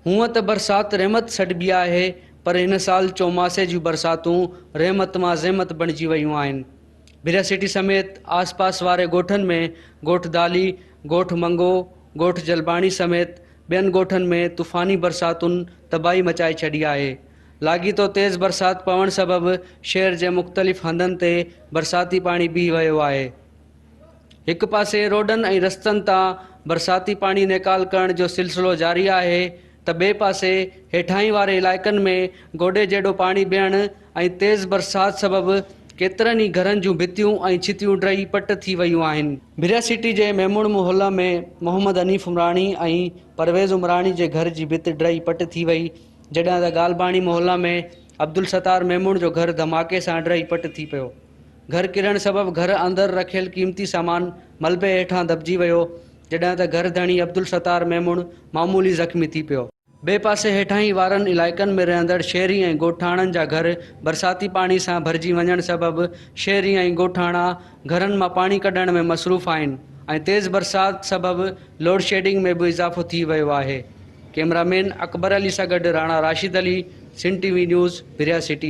हूअं त बरसाति रहमत सॾिबी आहे, पर हिन साल चौमासे जूं बरसातूं रहमत मां ज़हमत बणिजी वियूं आहिनि। बिरिया सिटी समेत आसपास वारे ॻोठनि में ॻोठ दाली, ॻोठ मंगो, ॻोठ जलबाणी समेत ॿियनि ॻोठनि में तूफ़ानी बरसातुनि तबाही मचाए छॾी आहे। लाॻीतो तेज़ बरसाति पवण सबबि शहर जे मुख़्तलिफ़ हंधनि ते बरसाती पाणी बीह वियो आहे। हिकु पासे रोडनि ऐं रस्तनि तां बरसाती पाणी निकाल करण जो सिलसिलो जारी आहे, त ॿिए पासे हेठाहीं वारे इलाइक़नि में गोॾे जहिड़ो पाणी बीहण ऐं तेज़ बरसाति सबबि केतिरनि ई घरनि जूं भितियूं ऐं छितियूं ड्रही पट थी वियूं आहिनि। बिरिया सिटी जे मेमूण मोहल्ला में मोहम्मद हनीफ़ उमराणी ऐं परवेज़ उमराणी जे घर जी भित ड्रही पट थी वई, जॾहिं त ॻाल्बाणी मोहल्ला में अब्दुल सत्तार मेमूण जो घर धमाके सां ड्रही पट थी पियो। घर किरण सबबि घर अंदरि रखियल क़ीमती सामान मलबे हेठां दॿिजी वियो, जॾहिं त घर धणी अब्दुल सत्तार मेमूण मामूली ज़ख़्मी थी पियो। ॿिए पासे हेठाहीं वारनि इलाइक़नि में रहंदड़ शहरी ऐं ॻोठाणनि जा घर बरसाती पाणी सां भरिजी वञण सबबि शहरी ऐं ॻोठाणा घरनि मां पाणी कढण में मसरूफ़ आहिनि ऐं तेज़ बरसाति सबबि लोड शेडिंग में बि इज़ाफ़ो थी वियो आहे। कैमरामैन अकबर अली सां गॾु राणा राशिद अली, सिंध टीवी न्यूज़, बिरिया सिटी।